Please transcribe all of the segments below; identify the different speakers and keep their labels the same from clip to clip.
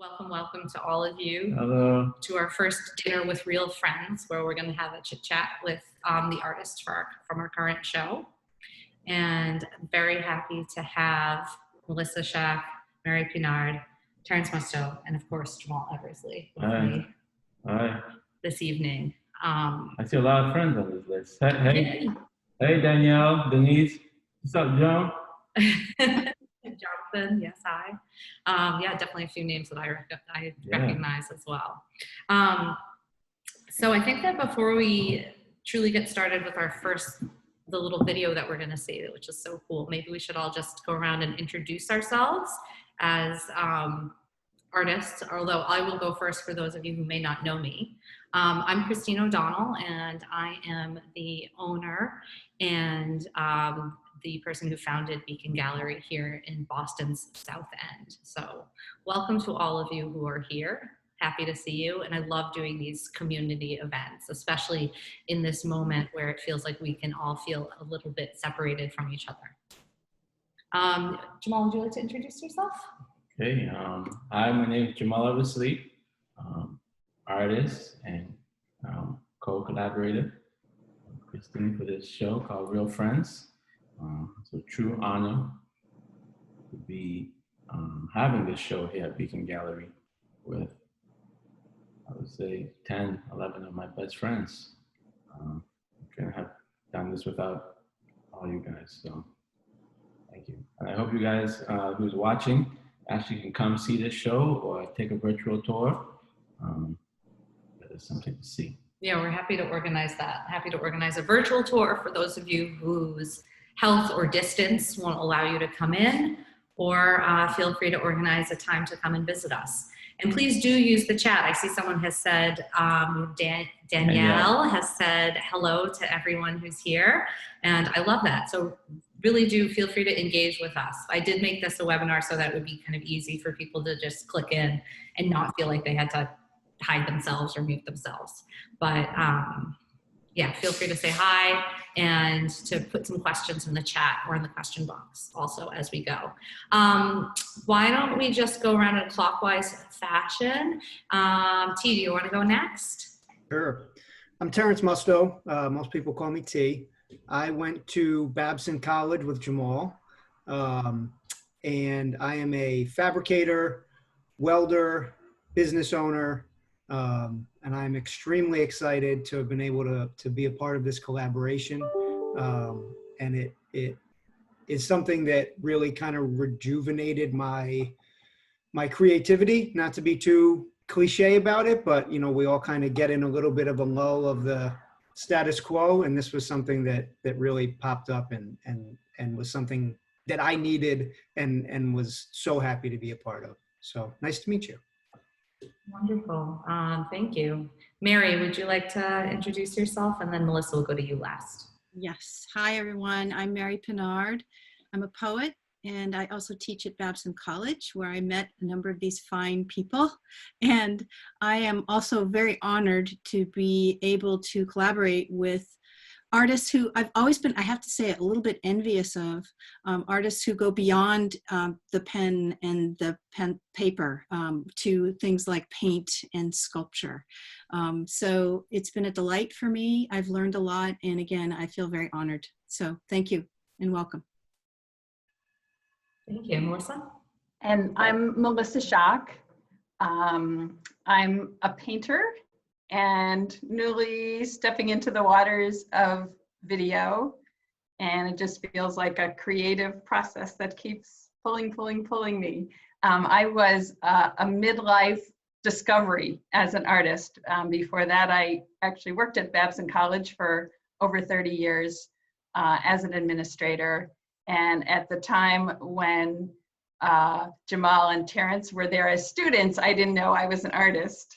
Speaker 1: Welcome, welcome to all of you.
Speaker 2: Hello.
Speaker 1: To our first dinner with Real Friends, where we're going to have a chit chat with the artists from our current show. And I'm very happy to have Melissa Schack, Mary Pinard, Terrence Musto, and of course Jamal Wisley with me this evening.
Speaker 2: I see a lot of friends on this list. Hey, Danielle, Denise, what's up, Joan?
Speaker 1: Jonathan, yes, hi. Yeah, definitely a few names that I recognize as well. So I think that before we truly get started with the little video that we're going to see, which is so cool, maybe we should all just go around and introduce ourselves as artists, although I will go first for those of you who may not know me. I'm Christine O'Donnell, and I am the owner and the person who founded Beacon Gallery here in Boston's South End. So welcome to all of you who are here. Happy to see you. And I love doing these community events, especially in this moment where it feels like we can all feel a little bit separated from each other. Jamal, would you like to introduce yourself?
Speaker 2: Okay, hi, my name is Jamal Wisley, artist and co-collaborator with Christine for this show called Real Friends. It's a true honor to be having this show here at Beacon Gallery with, I would say, 10, 11 of my best friends. I couldn't have done this without all you guys, so thank you. And I hope you guys who's watching actually can come see this show or take a virtual tour. There's something to see.
Speaker 1: Yeah, we're happy to organize that. Happy to organize a virtual tour for those of you whose health or distance won't allow you to come in, or feel free to organize a time to come and visit us. And please do use the chat. I see someone has said, Danielle has said hello to everyone who's here, and I love that. So really do feel free to engage with us. I did make this a webinar so that it would be kind of easy for people to just click in and not feel like they had to hide themselves or mute themselves. But yeah, feel free to say hi and to put some questions in the chat or in the question box also as we go. Why don't we just go around in a clockwise fashion? T, do you want to go next?
Speaker 3: Sure. I'm Terrence Musto. Most people call me T. I went to Babson College with Jamal, and I am a fabricator, welder, business owner, and I'm extremely excited to have been able to be a part of this collaboration. And it is something that really kind of rejuvenated my creativity, not to be too cliche about it, but you know, we all kind of get in a little bit of a lull of the status quo. And this was something that really popped up and was something that I needed and was so happy to be a part of. So nice to meet you.
Speaker 1: Wonderful. Thank you. Mary, would you like to introduce yourself? And then Melissa will go to you last.
Speaker 4: Yes. Hi, everyone. I'm Mary Pinard. I'm a poet, and I also teach at Babson College, where I met a number of these fine people. And I am also very honored to be able to collaborate with artists who I've always been, I have to say, a little bit envious of, artists who go beyond the pen and the paper to things like paint and sculpture. So it's been a delight for me. I've learned a lot. And again, I feel very honored. So thank you and welcome.
Speaker 1: Thank you. Melissa?
Speaker 5: And I'm Melissa Schack. I'm a painter and newly stepping into the waters of video. And it just feels like a creative process that keeps pulling me. I was a midlife discovery as an artist. Before that, I actually worked at Babson College for over 30 years as an administrator. And at the time when Jamal and Terrence were there as students, I didn't know I was an artist.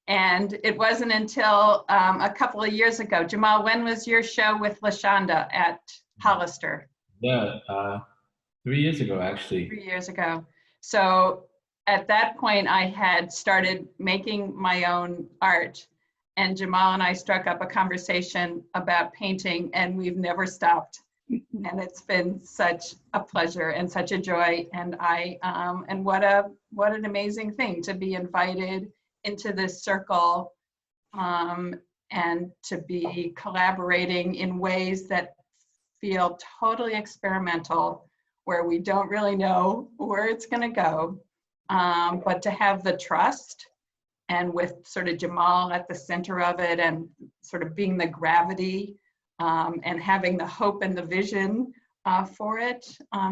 Speaker 5: And it wasn't until a couple of years ago. Jamal, when was your show with LaShonda at Hollister?
Speaker 2: Yeah, 3 years ago, actually.
Speaker 5: 3 years ago. So at that point, I had started making my own art. And Jamal and I struck up a conversation about painting, and we've never stopped. And it's been such a pleasure and such a joy. And and what an amazing thing to be invited into this circle, and to be collaborating in ways that feel totally experimental, where we don't really know where it's going to go, but to have the trust, and with sort of Jamal at the center of it, and sort of being the gravity, and having the hope and the vision for it,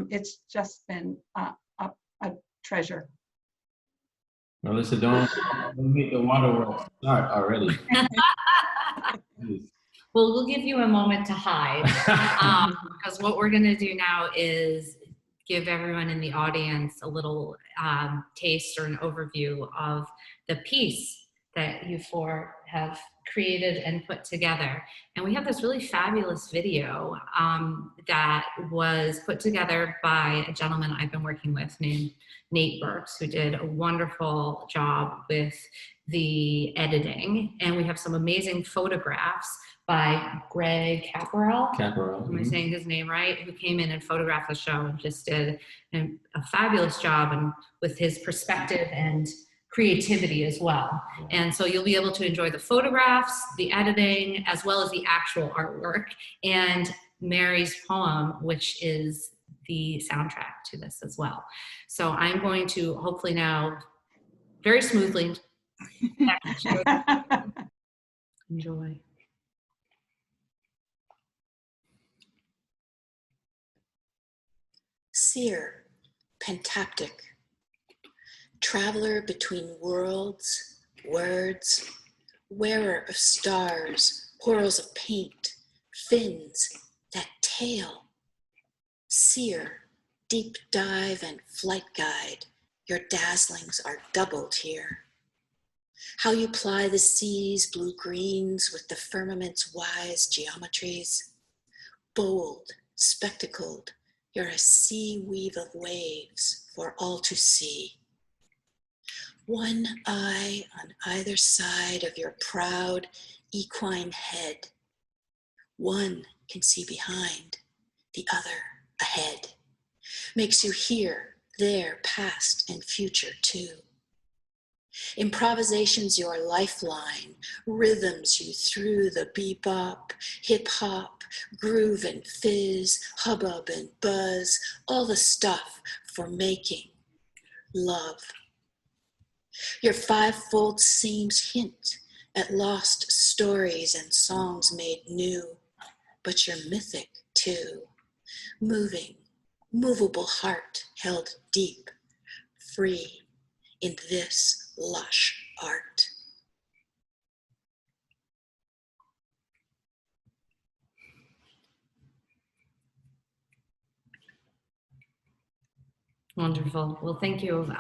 Speaker 5: it's just been a treasure.
Speaker 2: Melissa, don't make the waterworks start already. Please.
Speaker 1: Well, we'll give you a moment to hide, because what we're going to do now is give everyone in the audience a little taste or an overview of the piece that you four have created and put together. And we have this really fabulous video that was put together by a gentleman I've been working with named Nate Burks, who did a wonderful job with the editing. And we have some amazing photographs by Greg Caparel. Am I saying his name right? Who came in and photographed the show and just did a fabulous job, and with his perspective and creativity as well. And so you'll be able to enjoy the photographs, the editing, as well as the actual artwork, and Mary's poem, which is the soundtrack to this as well. So I'm going to hopefully now very smoothly enjoy.
Speaker 6: Seer, pentaptic, traveler between worlds, words, wearer of stars, whorls of paint, fins, that tail. Seer, deep dive and flight guide, your dazzlings are doubled here. How you ply the sea's blue-greens with the firmament's wise geometries. Bold, spectacled, you're a sea weave of waves for all to see. One eye on either side of your proud equine head. One can see behind, the other ahead. Makes you here, there, past, and future too. Improvisation's your lifeline, rhythms you through the bebop, hip-hop, groove and fizz, hubbub and buzz, all the stuff for making love. Your fivefold seams hint at lost stories and songs made new, but you're mythic too, moving, movable heart held deep, free in this lush art.
Speaker 1: Wonderful. Well, thank you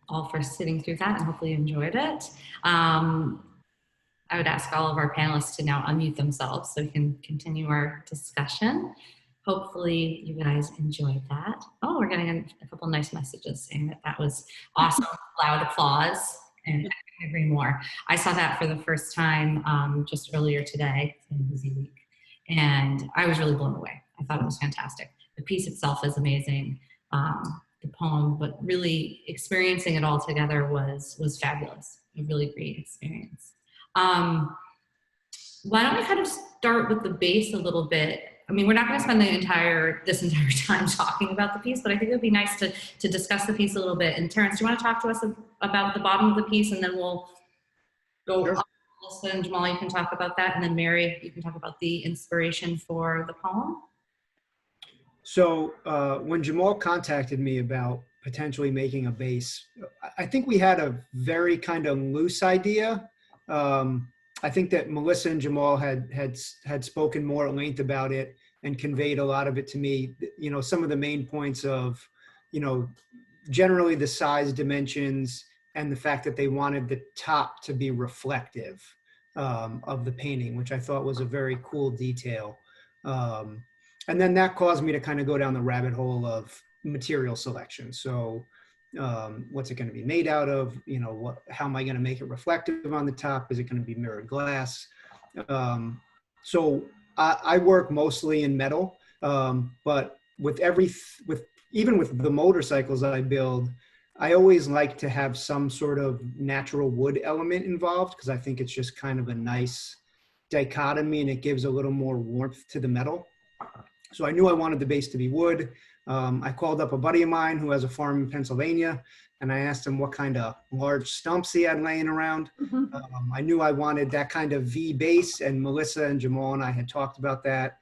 Speaker 1: all for sitting through that, and hopefully you enjoyed it. I would ask all of our panelists to now unmute themselves so we can continue our discussion. Hopefully you guys enjoyed that. Oh, we're getting a couple nice messages saying that that was awesome. Loud applause, and I couldn't agree more. I saw that for the first time just earlier today. It's been a busy week, and I was really blown away. I thought it was fantastic. The piece itself is amazing, the poem, but really experiencing it all together was fabulous. A really great experience. Why don't we kind of start with the base a little bit? I mean, we're not going to spend this entire time talking about the piece, but I think it would be nice to discuss the piece a little bit. And Terrence, do you want to talk to us about the bottom of the piece, and then we'll go up. Melissa and Jamal, you can talk about that, and then Mary, you can talk about the inspiration for the poem.
Speaker 3: So when Jamal contacted me about potentially making a base, I think we had a very kind of loose idea. I think that Melissa and Jamal had spoken more at length about it and conveyed a lot of it to me. You know, some of the main points of, you know, generally the size, dimensions, and the fact that they wanted the top to be reflective of the painting, which I thought was a very cool detail. And then that caused me to kind of go down the rabbit hole of material selection. So what's it going to be made out of? You know, how am I going to make it reflective on the top? Is it going to be mirrored glass? So I work mostly in metal. But even with the motorcycles I build, I always like to have some sort of natural wood element involved because I think it's just kind of a nice dichotomy and it gives a little more warmth to the metal. So I knew I wanted the base to be wood. I called up a buddy of mine who has a farm in Pennsylvania, and I asked him what kind of large stumps he had laying around. I knew I wanted that kind of V base, and Melissa and Jamal and I had talked about that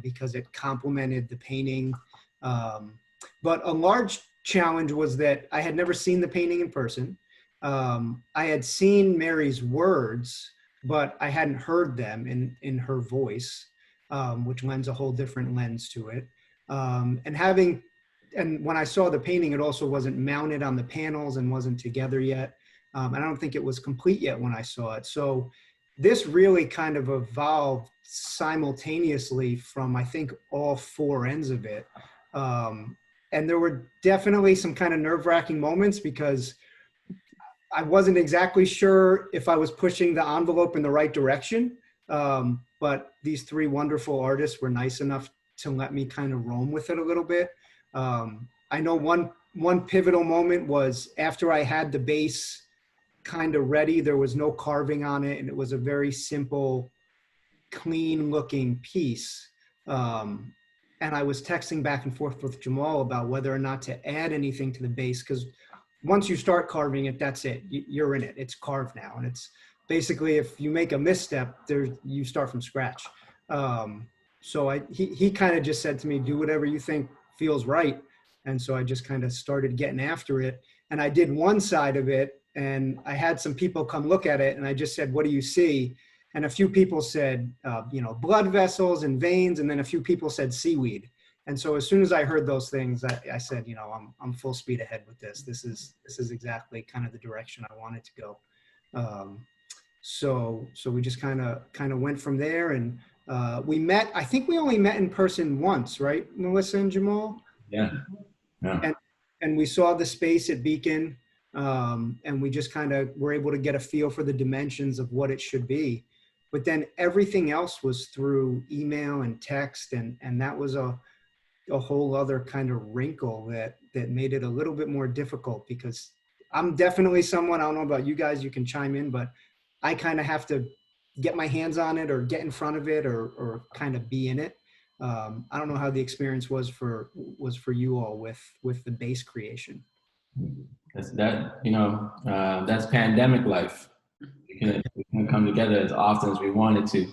Speaker 3: because it complemented the painting. But a large challenge was that I had never seen the painting in person. I had seen Mary's words, but I hadn't heard them in her voice, which lends a whole different lens to it. And when I saw the painting, it also wasn't mounted on the panels and wasn't together yet. And I don't think it was complete yet when I saw it. So this really kind of evolved simultaneously from, I think, all four ends of it. And there were definitely some kind of nerve-wracking moments because I wasn't exactly sure if I was pushing the envelope in the right direction. But these three wonderful artists were nice enough to let me kind of roam with it a little bit. I know one pivotal moment was after I had the base kind of ready, there was no carving on it, and it was a very simple, clean looking piece. And I was texting back and forth with Jamal about whether or not to add anything to the base, because once you start carving it, that's it. You're in it. It's carved now. And it's basically, if you make a misstep, you start from scratch. So he kind of just said to me, do whatever you think feels right. And so I just kind of started getting after it. And I did one side of it, and I had some people come look at it, and I just said, what do you see? And a few people said, blood vessels and veins. And then a few people said seaweed. And so as soon as I heard those things, I said, I'm full speed ahead with this. This is exactly kind of the direction I wanted to go. So we just kind of went from there, and we met. I think we only met in person once, right, Melissa and Jamal?
Speaker 2: Yeah.
Speaker 3: And we saw the space at Beacon, and we just kind of were able to get a feel for the dimensions of what it should be. But then everything else was through email and text, and that was a whole other kind of wrinkle that made it a little bit more difficult, because I'm definitely someone, I don't know about you guys, you can chime in, but I kind of have to get my hands on it or get in front of it or kind of be in it. I don't know how the experience was for you all with the base creation.
Speaker 2: That's pandemic life. We can come together as often as we wanted to.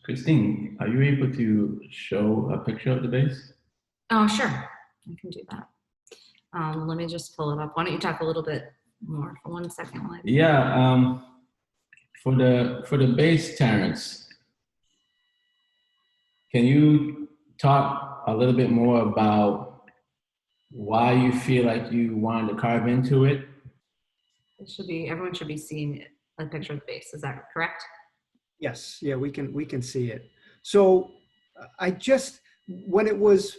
Speaker 2: Christine, are you able to show a picture of the base?
Speaker 1: Oh, sure. I can do that. Let me just pull it up. Why don't you talk a little bit more for 1 second?
Speaker 2: Yeah. For the base, Terrence, can you talk a little bit more about why you feel like you wanted to carve into it?
Speaker 1: Everyone should be seeing a picture of the base. Is that correct?
Speaker 3: Yes. Yeah, we can see it. So when it was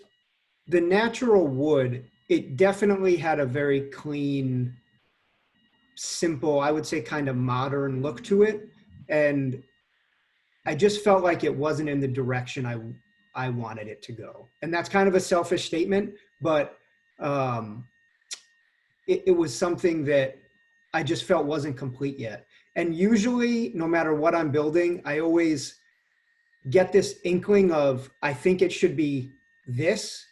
Speaker 3: the natural wood, it definitely had a very clean, simple, I would say kind of modern look to it. And I just felt like it wasn't in the direction I wanted it to go. And that's kind of a selfish statement, but it was something that I just felt wasn't complete yet. And usually, no matter what I'm building, I always get this inkling of, I think it should be this.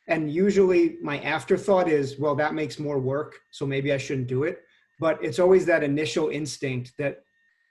Speaker 3: And usually my afterthought is, well, that makes more work, so maybe I shouldn't do it. But it's always that initial instinct that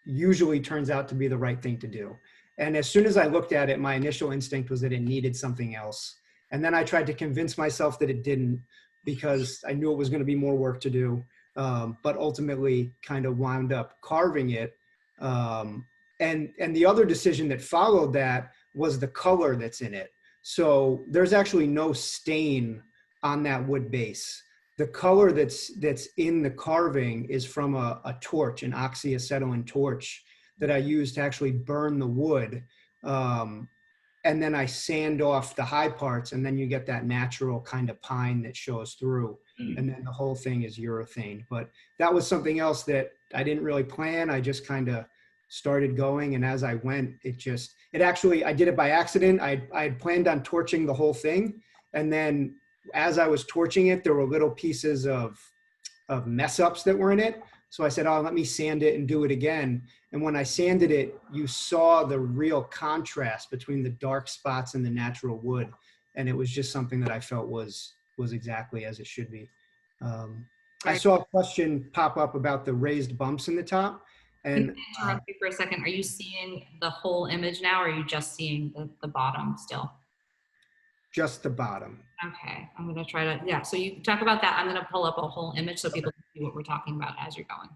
Speaker 3: usually turns out to be the right thing to do. And as soon as I looked at it, my initial instinct was that it needed something else. And then I tried to convince myself that it didn't, because I knew it was going to be more work to do. But ultimately kind of wound up carving it. And the other decision that followed that was the color that's in it. So there's actually no stain on that wood base. The color that's in the carving is from a torch, an oxyacetylene torch that I used to actually burn the wood. And then I sand off the high parts, and then you get that natural kind of pine that shows through. And then the whole thing is urethane. But that was something else that I didn't really plan. I just kind of started going. And as I went, it actually, I did it by accident. I had planned on torching the whole thing. And then as I was torching it, there were little pieces of mess ups that were in it. So I said, oh, let me sand it and do it again. And when I sanded it, you saw the real contrast between the dark spots and the natural wood. And it was just something that I felt was exactly as it should be. I saw a question pop up about the raised bumps in the top. And
Speaker 1: Can I interrupt you for a second? Are you seeing the whole image now, or are you just seeing the bottom still?
Speaker 3: just the bottom.
Speaker 1: Okay, I'm gonna try to, yeah, so you talk about that. I'm gonna pull up a whole image so people can see what we're talking about as you're going.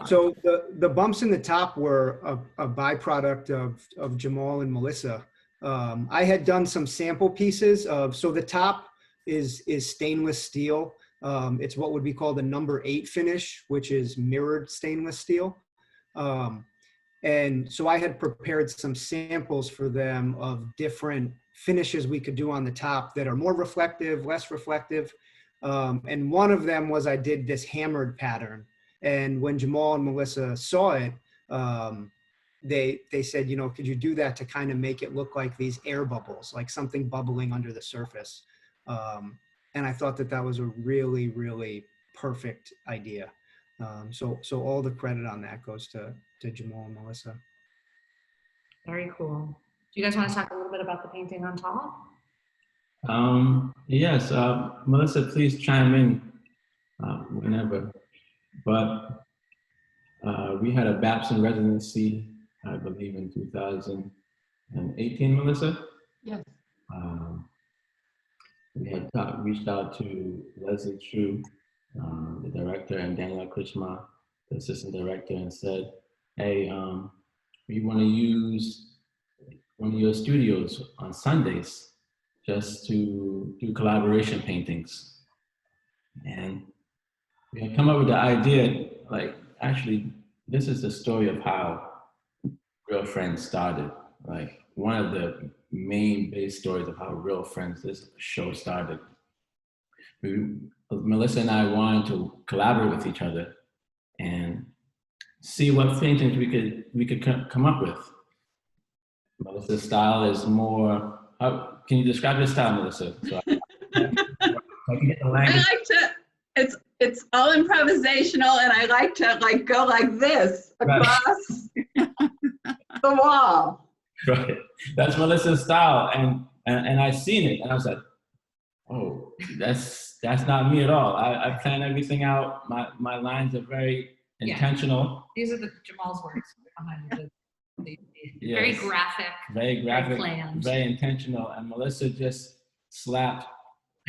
Speaker 1: Sorry.
Speaker 3: So the bumps in the top were a byproduct of Jamal and Melissa. I had done some sample pieces so the top is stainless steel. It's what would be called a number 8 finish, which is mirrored stainless steel. And so I had prepared some samples for them of different finishes we could do on the top that are more reflective, less reflective. And one of them was I did this hammered pattern. And when Jamal and Melissa saw it, they said, could you do that to kind of make it look like these air bubbles, like something bubbling under the surface? And I thought that was a really, really perfect idea. So all the credit on that goes to Jamal and Melissa.
Speaker 1: Very cool. Do you guys want to talk a little bit about the painting on top?
Speaker 2: Yes, Melissa, please chime in whenever. But we had a Babson residency, I believe, in 2018, Melissa.
Speaker 5: Yes.
Speaker 2: We had reached out to Leslie True, the director, and Daniel Krishma, the assistant director, and said, hey, we want to use one of your studios on Sundays just to do collaboration paintings. And we had come up with the idea, like, actually, this is the story of how Real Friends started. Like, one of the main base stories of how Real Friends, this show started. Melissa and I wanted to collaborate with each other and see what paintings we could come up with. Melissa's style is more, can you describe your style, Melissa? So I can get the language.
Speaker 5: I like to, it's all improvisational, and I like to go like this across the wall.
Speaker 2: Right, that's Melissa's style, and I seen it, and I was like, oh, that's not me at all. I plan everything out. My lines are very intentional.
Speaker 1: These are Jamal's words behind the
Speaker 2: Yes.
Speaker 1: very graphic, very planned,
Speaker 2: very intentional. And Melissa just slapped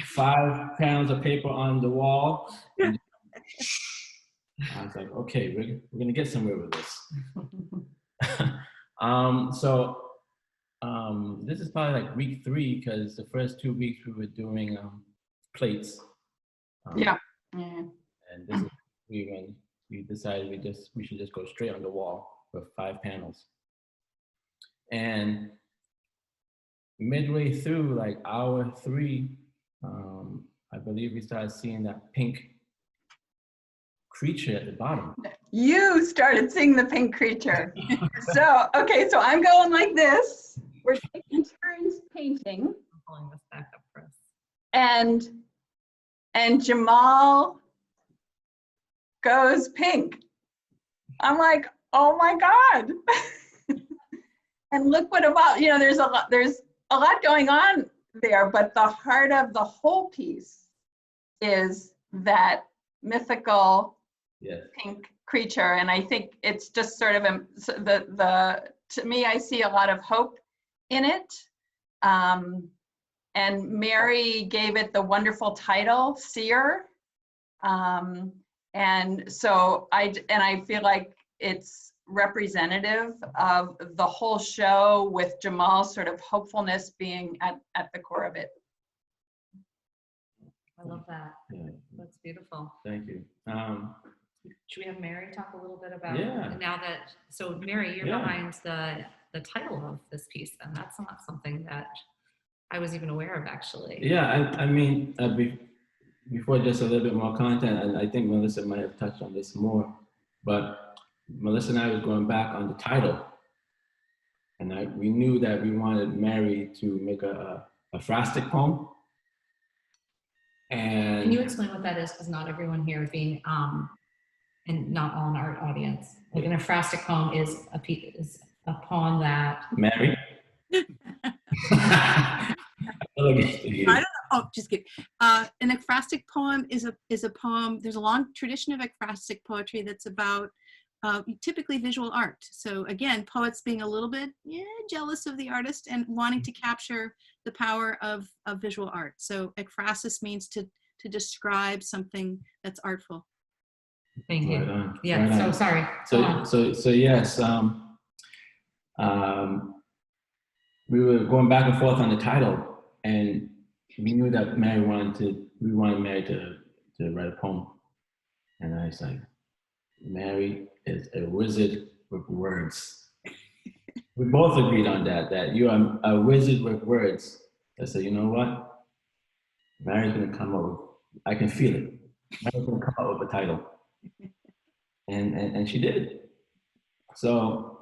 Speaker 2: 5 pounds of paper on the wall. And I was like, okay, we're gonna get somewhere with this. This is probably like week 3, because the first 2 weeks we were doing plates.
Speaker 5: Yeah.
Speaker 2: And this is when we decided we should just go straight on the wall with 5 panels. And midway through, like hour 3, I believe we started seeing that pink creature at the bottom.
Speaker 5: You started seeing the pink creature. So I'm going like this. We're taking turns painting.
Speaker 1: I'm pulling this back up for us.
Speaker 5: And Jamal goes pink. I'm like, oh my God. And look what there's a lot going on there, but the heart of the whole piece is that mythical pink creature. And I think it's just sort of to me, I see a lot of hope in it. And Mary gave it the wonderful title, Seer. And so I feel like it's representative of the whole show, with Jamal's sort of hopefulness being at the core of it.
Speaker 1: I love that.
Speaker 2: Yeah.
Speaker 1: That's beautiful.
Speaker 2: Thank you.
Speaker 1: Should we have Mary talk a little bit about so Mary, you're behind the title of this piece, and that's not something that I was even aware of, actually.
Speaker 2: Yeah, I mean, before just a little bit more content, and I think Melissa might have touched on this more, but Melissa and I was going back on the title, and we knew that we wanted Mary to make a phrastic poem. And
Speaker 1: Can you explain what that is? Because not everyone here being, and not all in our audience. Like an ekphrastic poem is a poem that.
Speaker 2: Mary?
Speaker 4: I don't know. Oh, just kidding. An ekphrastic poem is a poem. There's a long tradition of ekphrastic poetry that's about typically visual art. So again, poets being a little bit jealous of the artist and wanting to capture the power of visual art. So ekphrasis means to describe something that's artful.
Speaker 1: Thank you.
Speaker 2: Right on,
Speaker 1: Yeah.
Speaker 2: right
Speaker 1: So
Speaker 2: on.
Speaker 1: sorry. Go on.
Speaker 2: So yes. We were going back and forth on the title, and we knew that we wanted Mary to write a poem. And I was like, Mary is a wizard with words. We both agreed on that you are a wizard with words. I said, you know what? Mary's gonna come up with, I can feel it. Mary's gonna come up with a title. And she did. So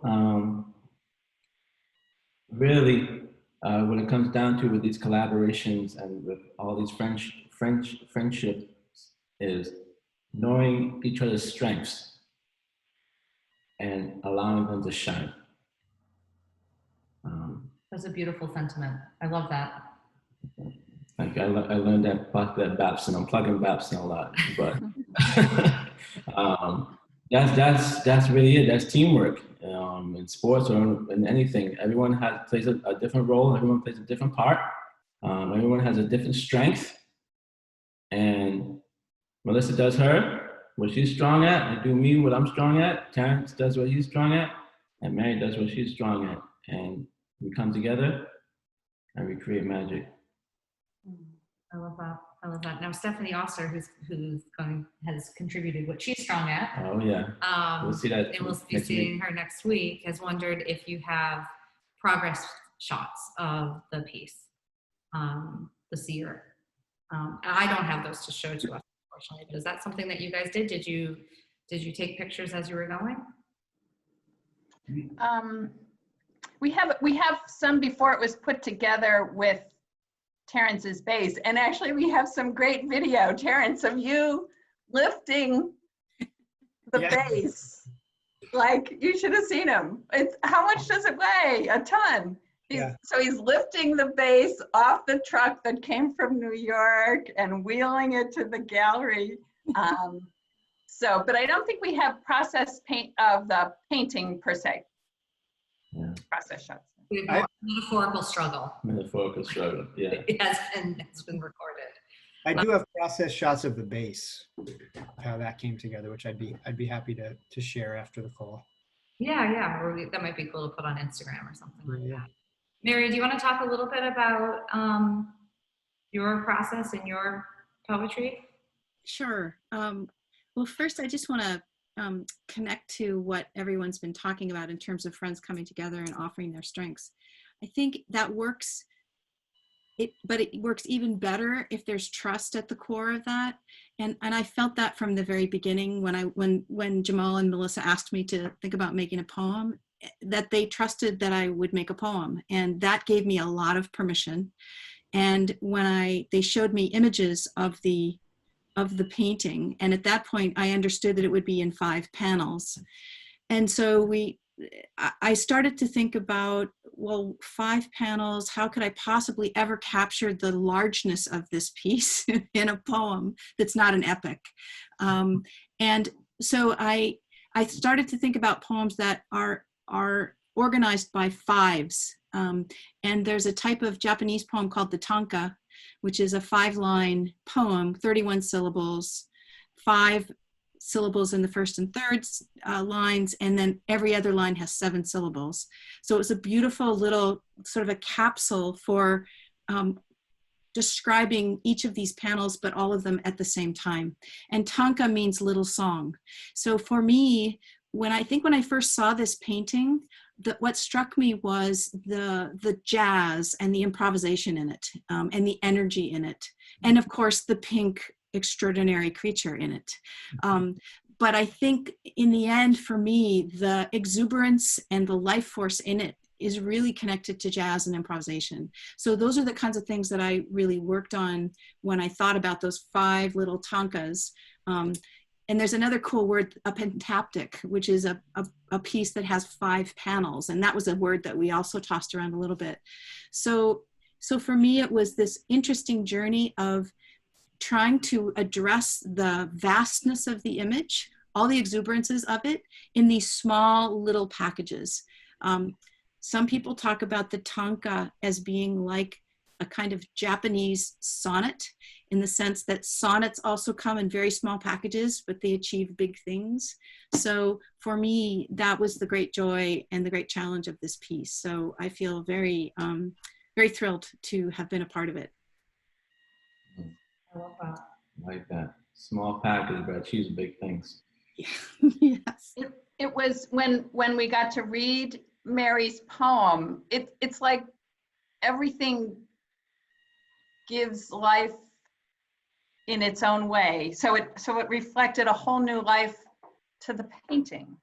Speaker 2: really, when it comes down to with these collaborations and with all these friendships, is knowing each other's strengths and allowing them to shine.
Speaker 1: That's a beautiful sentiment. I love that.
Speaker 2: Like I learned that Babson. I'm plugging Babson a lot, but that's really it. That's teamwork. In sports or in anything, everyone plays a different role. Everyone plays a different part. Everyone has a different strength. And Melissa does what she's strong at. I do me, what I'm strong at. Terrence does what he's strong at. And Mary does what she's strong at. And we come together and we create magic.
Speaker 1: I love that. I love that. Now Stephanie Oster, has contributed what she's strong at.
Speaker 2: Oh yeah. We'll see that.
Speaker 1: And we'll be seeing her next week. Has wondered if you have progress shots of the piece, the seer. I don't have those to show to us, unfortunately. But is that something that you guys did? Did you take pictures as you were going?
Speaker 5: We have some before it was put together with Terrence's bass, and actually we have some great video, Terrence, of you lifting the bass. Like, you should have seen him. How much does it weigh? A ton. So he's lifting the bass off the truck that came from New York and wheeling it to the gallery. But I don't think we have process paint of the painting per se.
Speaker 2: Yeah.
Speaker 5: Process shots.
Speaker 1: We have metaphorical struggle.
Speaker 2: Metaphorical struggle, yeah.
Speaker 1: It has been recorded.
Speaker 3: I do have process shots of the bass, how that came together, which I'd be happy to share after the call.
Speaker 1: Yeah. Or that might be cool to put on Instagram or something like
Speaker 3: Yeah.
Speaker 1: that. Mary, do you want to talk a little bit about your process and your poetry?
Speaker 4: Sure. Well, first, I just want to connect to what everyone's been talking about in terms of friends coming together and offering their strengths. I think that works, but it works even better if there's trust at the core of that. And I felt that from the very beginning when Jamal and Melissa asked me to think about making a poem, that they trusted that I would make a poem. And that gave me a lot of permission. And when they showed me images of the painting, and at that point I understood that it would be in 5 panels. And so I started to think about, well, 5 panels, how could I possibly ever capture the largeness of this piece in a poem that's not an epic? And so I started to think about poems that are organized by 5s. And there's a type of Japanese poem called the tanka, which is a 5-line poem, 31 syllables, 5 syllables in the first and third lines, and then every other line has 7 syllables. So it's a beautiful little sort of a capsule for describing each of these panels, but all of them at the same time. And tanka means little song. So for me, when I first saw this painting, what struck me was the jazz and the improvisation in it, and the energy in it, and of course the pink extraordinary creature in it. but I think in the end, for me, the exuberance and the life force in it is really connected to jazz and improvisation. So those are the kinds of things that I really worked on when I thought about those 5 little tankas. And there's another cool word, a pentaptic, which is a piece that has 5 panels. And that was a word that we also tossed around a little bit. So for me, it was this interesting journey of trying to address the vastness of the image, all the exuberances of it, in these small little packages. Some people talk about the tanka as being like a kind of Japanese sonnet, in the sense that sonnets also come in very small packages, but they achieve big things. So for me, that was the great joy and the great challenge of this piece. So I feel very, very thrilled to have been a part of it.
Speaker 1: I love that.
Speaker 2: Like that. Small package, but achieves big things.
Speaker 4: Yes.
Speaker 5: It was when we got to read Mary's poem, it's like everything gives life in its own way. So it reflected a whole new life to the painting.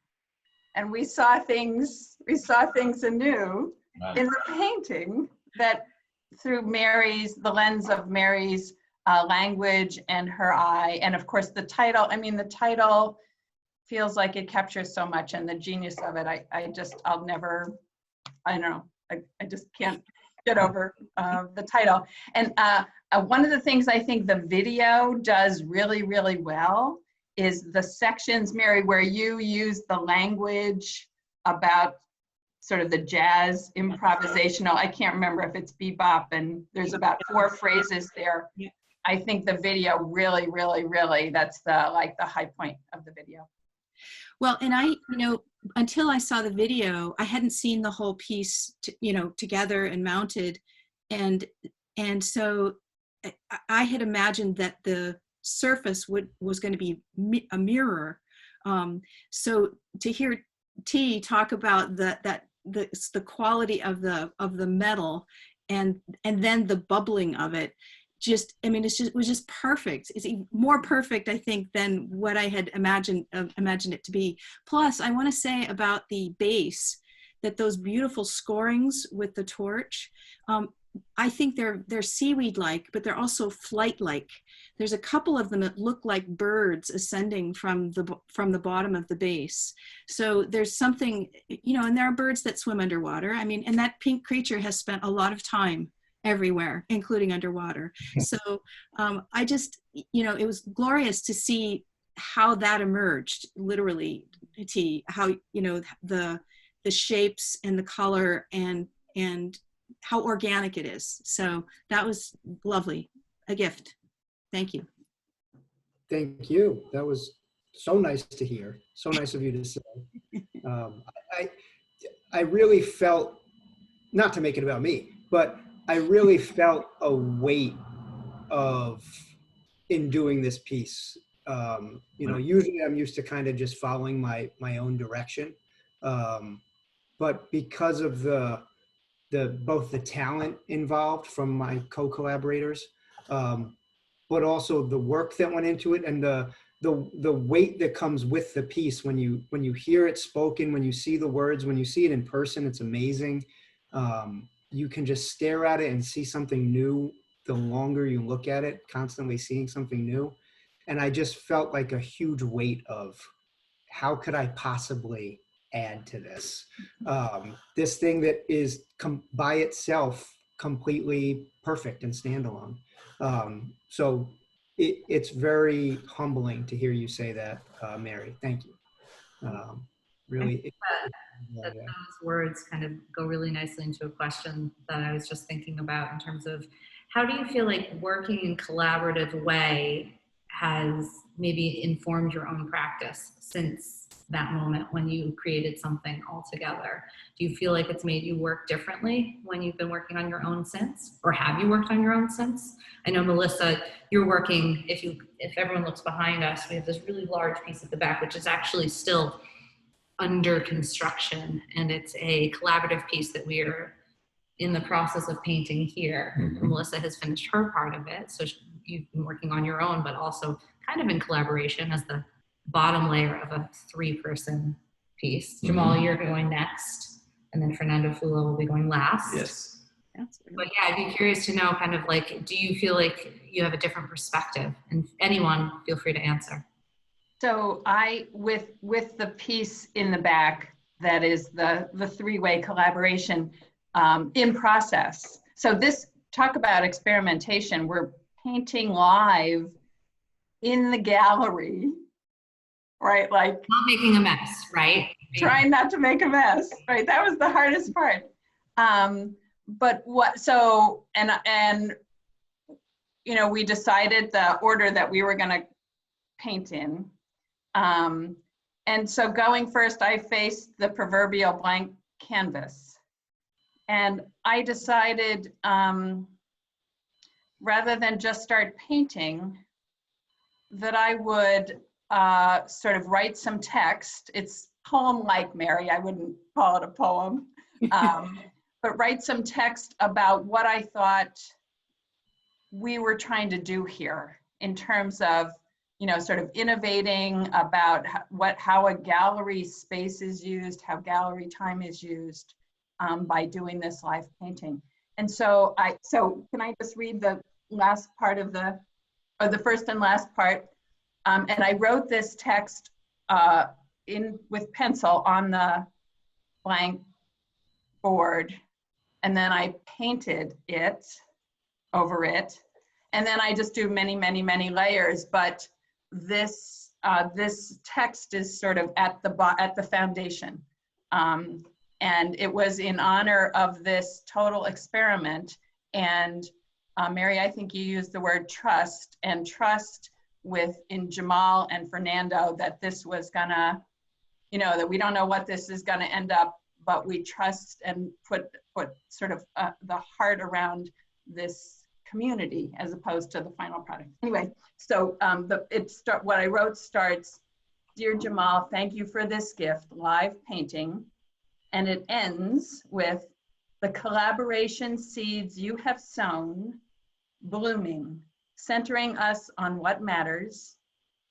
Speaker 5: And we saw things anew in the painting, that through the lens of Mary's language and her eye. And of course the title, the title feels like it captures so much, and the genius of it, I just can't get over the title. And one of the things I think the video does really, really well is the sections, Mary, where you use the language about sort of the jazz improvisational. I can't remember if it's bebop, and there's about 4 phrases there.
Speaker 4: Yeah.
Speaker 5: I think the video really, really, really, that's the high point of the video.
Speaker 4: Well, and until I saw the video, I hadn't seen the whole piece, together and mounted. And so I had imagined that the surface was going to be a mirror. So to hear T talk about the quality of the metal and then the bubbling of it, it was just perfect. It's more perfect, I think, than what I had imagined it to be. Plus, I want to say about the bass, that those beautiful scorings with the torch, I think they're seaweed-like, but they're also flight-like. There's a couple of them that look like birds ascending from the bottom of the bass. So there's something, and there are birds that swim underwater. And that pink creature has spent a lot of time everywhere, including underwater. So I just, it was glorious to see how that emerged, literally, how, the shapes and the color and how organic it is. So that was lovely, a gift. Thank you.
Speaker 3: Thank you. That was so nice to hear. So nice of you to say. I really felt, not to make it about me, but I really felt a weight in doing this piece. Usually I'm used to kind of just following my own direction. But because of both the talent involved from my co-collaborators, but also the work that went into it, and the weight that comes with the piece when you hear it spoken, when you see the words, when you see it in person, it's amazing. You can just stare at it and see something new the longer you look at it, constantly seeing something new. And I just felt like a huge weight of, how could I possibly add to this? This thing that is by itself completely perfect and standalone. So it's very humbling to hear you say that, Mary. Thank you. Really.
Speaker 1: That those words kind of go really nicely into a question that I was just thinking about, in terms of, how do you feel like working in collaborative way has maybe informed your own practice since that moment when you created something all together? Do you feel like it's made you work differently when you've been working on your own since, or have you worked on your own since? I know, Melissa, you're working, if everyone looks behind us, we have this really large piece at the back, which is actually still under construction, and it's a collaborative piece that we are in the process of painting here.
Speaker 2: Mm-hmm.
Speaker 1: Melissa has finished her part of it, so you've been working on your own, but also kind of in collaboration as the bottom layer of a 3-person piece. Jamal, you're going next, and then Fernando Fulo will be going last.
Speaker 2: Yes.
Speaker 4: That's
Speaker 1: But yeah, I'd be curious to know kind of like, do you feel like you have a different perspective? And anyone, feel free to answer.
Speaker 5: So with the piece in the back, that is the 3-way collaboration in process. So this, talk about experimentation. We're painting live in the gallery, right? Like
Speaker 1: Not making a mess, right?
Speaker 5: trying not to make a mess, right? That was the hardest part. But what, so, and, you know, we decided the order that we were gonna paint in. And so going first, I faced the proverbial blank canvas. And I decided, rather than just start painting, that I would sort of write some text. It's poem-like, Mary, I wouldn't call it a poem. But write some text about what I thought we were trying to do here in terms of, you know, sort of innovating about how a gallery space is used, how gallery time is used by doing this live painting. And so can I just read the last part of or the first and last part? And I wrote this text with pencil on the blank board, and then I painted it over it. And then I just do many, many, many layers, but this text is sort of at the foundation. And it was in honor of this total experiment. And Mary, I think you used the word trust, and trust in Jamal and Fernando, that this was gonna, you know, that we don't know what this is gonna end up, but we trust and put sort of the heart around this community as opposed to the final product. Anyway, so what I wrote starts, "Dear Jamal, thank you for this gift, live painting." And it ends with, "The collaboration seeds you have sown, blooming, centering us on what matters,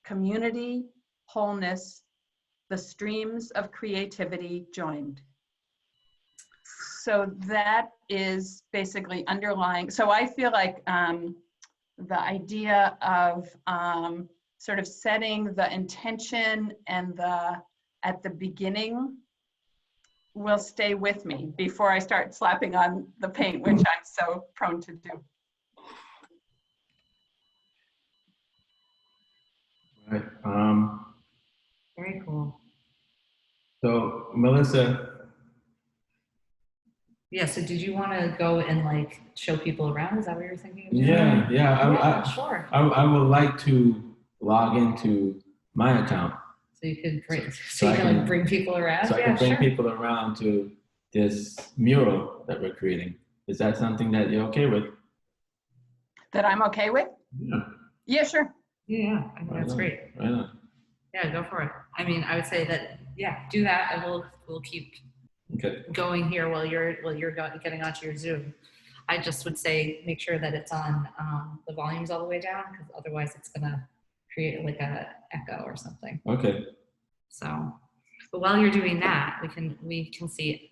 Speaker 5: community, wholeness, the streams of creativity joined." So that is basically underlying. So I feel like the idea of sort of setting the intention and at the beginning will stay with me before I start slapping on the paint, which I'm so prone to do.
Speaker 2: Right.
Speaker 1: Very cool.
Speaker 2: So Melissa,
Speaker 1: Yeah, so did you want to go and like show people around? Is that what you were thinking of doing?
Speaker 2: yeah,
Speaker 1: Yeah, sure.
Speaker 2: I would like to log into my account
Speaker 1: So you could
Speaker 2: So I
Speaker 1: like
Speaker 2: can-
Speaker 1: bring people around?
Speaker 2: so I
Speaker 1: Yeah,
Speaker 2: can bring
Speaker 1: sure.
Speaker 2: people around to this mural that we're creating. Is that something that you're okay with?
Speaker 5: That I'm okay with?
Speaker 2: Yeah.
Speaker 5: Yeah, sure.
Speaker 1: Yeah, I think
Speaker 2: Right
Speaker 1: that's
Speaker 2: on,
Speaker 1: great.
Speaker 2: Right on.
Speaker 1: Yeah, go for it. I mean, I would say that, yeah, do that, and we'll keep
Speaker 2: Okay.
Speaker 1: going here while you're getting onto your Zoom. I just would say make sure that it's on the volumes all the way down, because otherwise it's gonna create like a echo or something.
Speaker 2: Okay.
Speaker 1: So, but while you're doing that, we can see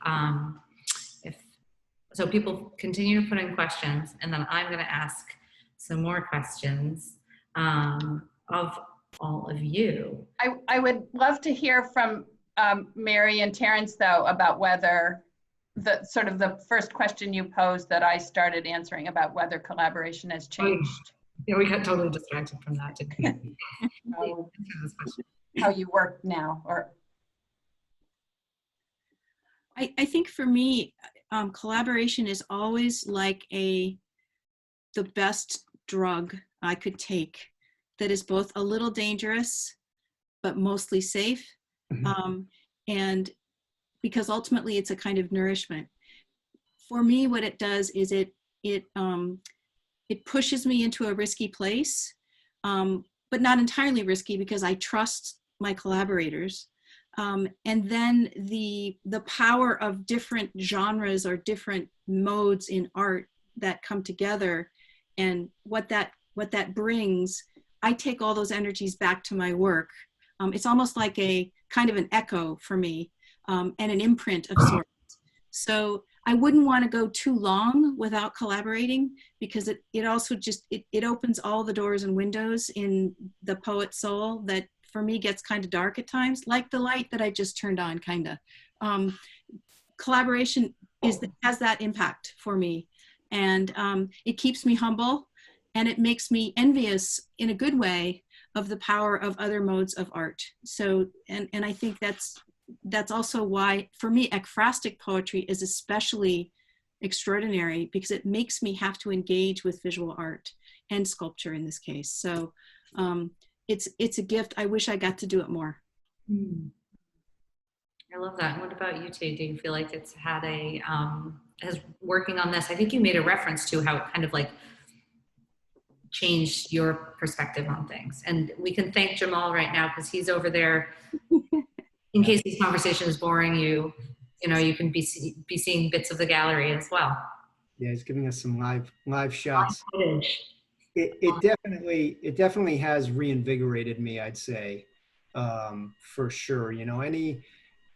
Speaker 1: so people continue to put in questions, and then I'm going to ask some more questions of all of you.
Speaker 5: I would love to hear from Mary and Terrence, though, about whether the first question you posed that I started answering about whether collaboration has changed.
Speaker 1: Yeah, we got totally distracted from that, didn't we?
Speaker 5: How you work now, or
Speaker 4: I think for me, collaboration is always like the best drug I could take, that is both a little dangerous, but mostly safe. And because ultimately it's a kind of nourishment. For me, what it does is it pushes me into a risky place, but not entirely risky, because I trust my collaborators. And then the power of different genres or different modes in art that come together, and what that brings, I take all those energies back to my work. It's almost like a kind of an echo for me, and an imprint of sorts. So I wouldn't want to go too long without collaborating, because it also just, it opens all the doors and windows in the poet's soul that for me gets kind of dark at times, like the light that I just turned on, kind of. Collaboration has that impact for me. And it keeps me humble, and it makes me envious in a good way of the power of other modes of art. So, and I think that's also why, for me, ekphrastic poetry is especially extraordinary, because it makes me have to engage with visual art and sculpture in this case. So it's a gift. I wish I got to do it more.
Speaker 1: I love that. And what about you two? Do you feel like it's had as working on this, I think you made a reference to how it kind of like changed your perspective on things. And we can thank Jamal right now, because he's over there. In case this conversation is boring you, you can be seeing bits of the gallery as well.
Speaker 3: Yeah, he's giving us some live shots. It definitely has reinvigorated me, I'd say, for sure.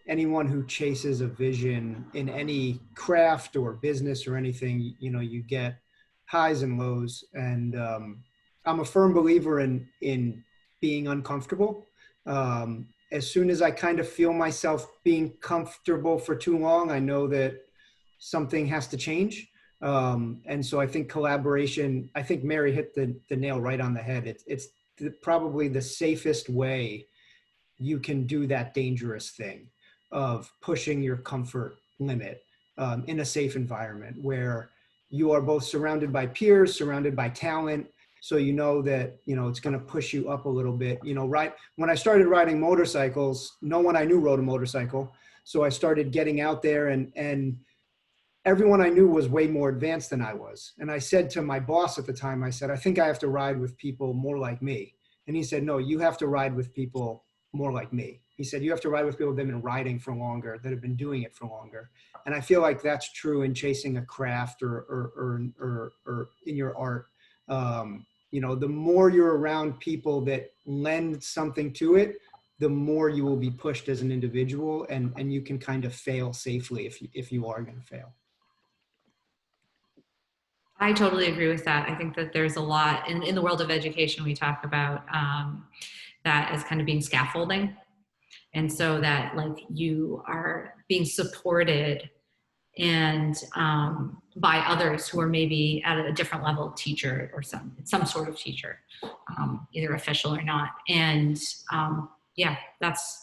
Speaker 3: Anyone who chases a vision in any craft or business or anything, you get highs and lows. And I'm a firm believer in being uncomfortable. As soon as I kind of feel myself being comfortable for too long, I know that something has to change. And so I think collaboration, I think Mary hit the nail right on the head. It's probably the safest way you can do that dangerous thing of pushing your comfort limit in a safe environment where you are both surrounded by peers, surrounded by talent. So that, it's going to push you up a little bit. Right when I started riding motorcycles, no one I knew rode a motorcycle. So I started getting out there, and everyone I knew was way more advanced than I was. And I said to my boss at the time, I said, I think I have to ride with people more like me. And he said, no, you have to ride with people more like me. He said, you have to ride with people that have been riding for longer, that have been doing it for longer. And I feel like that's true in chasing a craft or in your art. The more you're around people that lend something to it, the more you will be pushed as an individual, and you can kind of fail safely if you are going to fail.
Speaker 1: I totally agree with that. I think that there's a lot in the world of education, we talk about that as kind of being scaffolding. And so that like you are being supported and by others who are maybe at a different level teacher or some sort of teacher, either official or not. And yeah, that's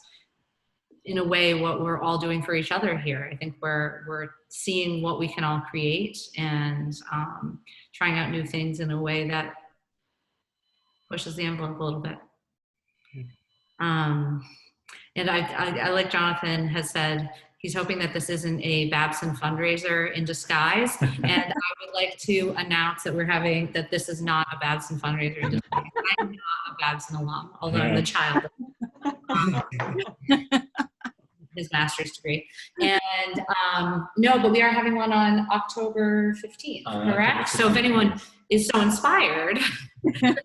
Speaker 1: in a way what we're all doing for each other here. I think we're seeing what we can all create and trying out new things in a way that pushes the envelope a little bit. And I like Jonathan has said, he's hoping that this isn't a Babson fundraiser in disguise. And I would like to announce that this is not a Babson fundraiser in disguise. I'm not a Babson alum, although I'm the child of his master's degree. And no, but we are having one on October 15th, correct? So if anyone is so inspired, sign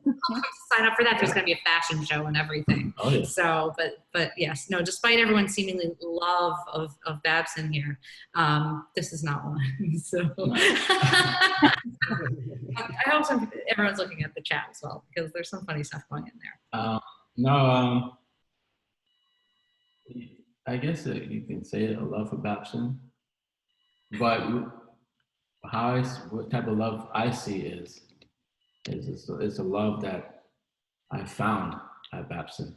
Speaker 1: up for that. There's going to be a fashion show and everything.
Speaker 2: Oh, yeah.
Speaker 1: So, but yes, no, despite everyone's seemingly love of Babson here, this is not one. So I hope everyone's looking at the chat as well, because there's some funny stuff going in there.
Speaker 2: No, I guess you can say a love for Babson, but what type of love I see is a love that I found at Babson.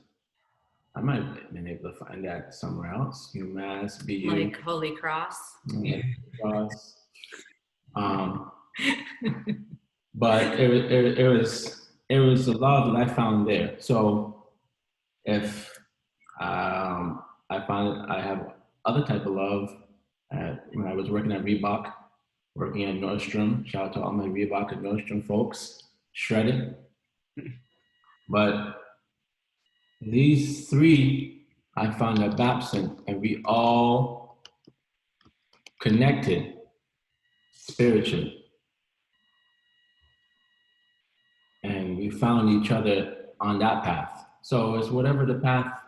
Speaker 2: I might have been able to find that somewhere else, UMass, BU.
Speaker 1: Like Holy Cross.
Speaker 2: But it was a love that I found there. So if I have other type of love when I was working at Reebok, working at Nordstrom. Shout out to all my Reebok and Nordstrom folks. Shredded. But these three I found at Babson, and we all connected spiritually. And we found each other on that path. So it's whatever the path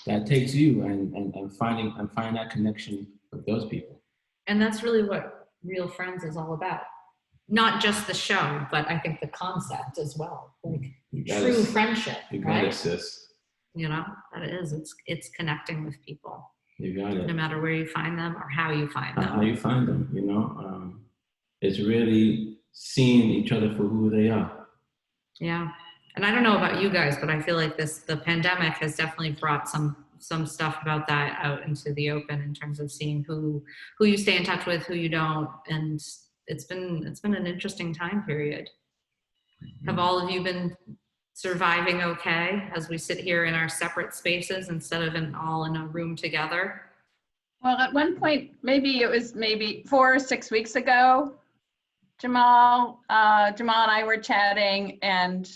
Speaker 2: that takes you and finding that connection with those people.
Speaker 1: And that's really what Real Friends is all about. Not just the show, but I think the concept as well. Like true friendship,
Speaker 2: You got
Speaker 1: right?
Speaker 2: it, sis.
Speaker 1: You know, that it is. It's connecting with people,
Speaker 2: You got it.
Speaker 1: no matter where you find them or how you find
Speaker 2: How
Speaker 1: them.
Speaker 2: you find them, you know? It's really seeing each other for who they are.
Speaker 1: Yeah. And I don't know about you guys, but I feel like the pandemic has definitely brought some stuff about that out into the open in terms of seeing who you stay in touch with, who you don't. And it's been an interesting time period. Have all of you been surviving okay as we sit here in our separate spaces instead of all in a room together?
Speaker 5: Well, at one point, it was 4 or 6 weeks ago, Jamal and I were chatting, and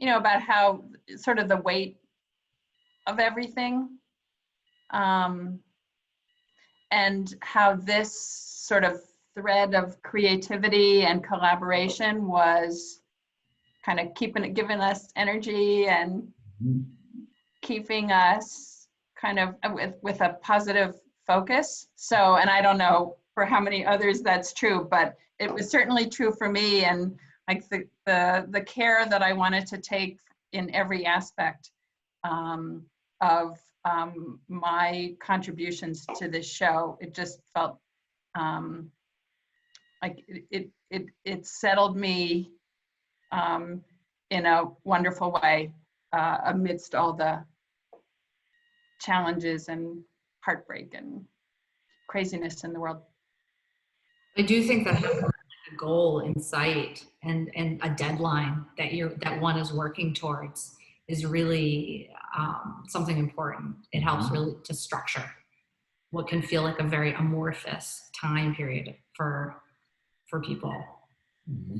Speaker 5: about how sort of the weight of everything, and how this sort of thread of creativity and collaboration was kind of giving us energy and keeping us kind of with a positive focus. So, and I don't know for how many others that's true, but it was certainly true for me. And like the care that I wanted to take in every aspect of my contributions to this show, it just felt like it settled me in a wonderful way amidst all the challenges and heartbreak and craziness in the world.
Speaker 1: I do think that having a goal in sight and a deadline that one is working towards is really something important. It helps really to structure what can feel like a very amorphous time period for people.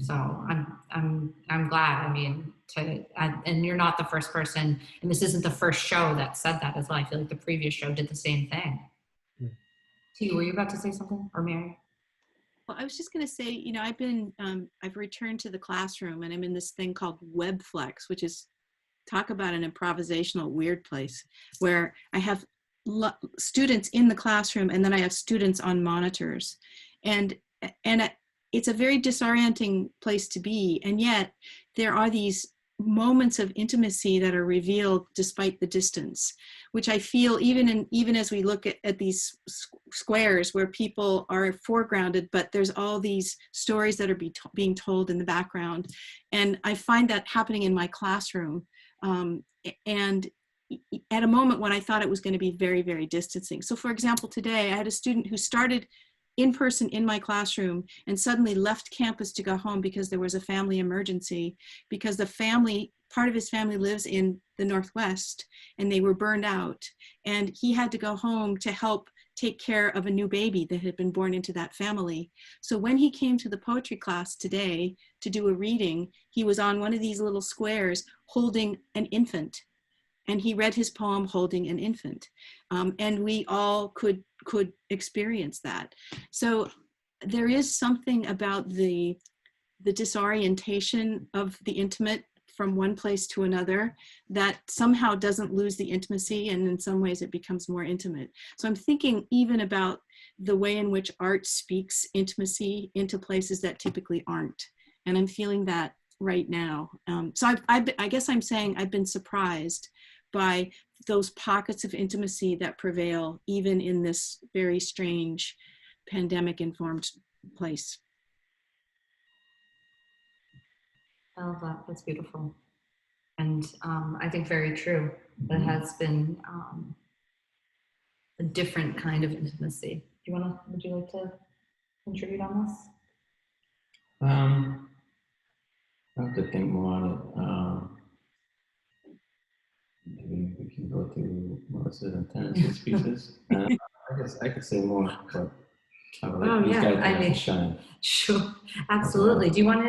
Speaker 1: So I'm glad. I mean, and you're not the first person, and this isn't the first show that said that as well. I feel like the previous show did the same thing. T, were you about to say something, or Mary?
Speaker 4: Well, I was just going to say, I've returned to the classroom, and I'm in this thing called WebFlex, which is, talk about an improvisational weird place, where I have students in the classroom, and then I have students on monitors, and it's a very disorienting place to be, and yet there are these moments of intimacy that are revealed despite the distance, which I feel even as we look at these squares where people are foregrounded, but there's all these stories that are being told in the background. And I find that happening in my classroom. And at a moment when I thought it was going to be very, very distancing. So for example, today I had a student who started in person in my classroom and suddenly left campus to go home because there was a family emergency, because part of his family lives in the Northwest and they were burned out. And he had to go home to help take care of a new baby that had been born into that family. So when he came to the poetry class today to do a reading, he was on one of these little squares holding an infant. And he read his poem holding an infant. And we all could experience that. So there is something about the disorientation of the intimate from one place to another that somehow doesn't lose the intimacy, and in some ways it becomes more intimate. So I'm thinking even about the way in which art speaks intimacy into places that typically aren't. And I'm feeling that right now. So I guess I'm saying I've been surprised by those pockets of intimacy that prevail even in this very strange pandemic-informed place.
Speaker 1: I love that. That's beautiful. And I think very true. That has been a different kind of intimacy. Would you like to contribute on this?
Speaker 2: I have to think more on it. Maybe we can go through Melissa's and Terrence's pieces. I could say more, but I would like these guys to shine.
Speaker 1: Sure, absolutely. Do you want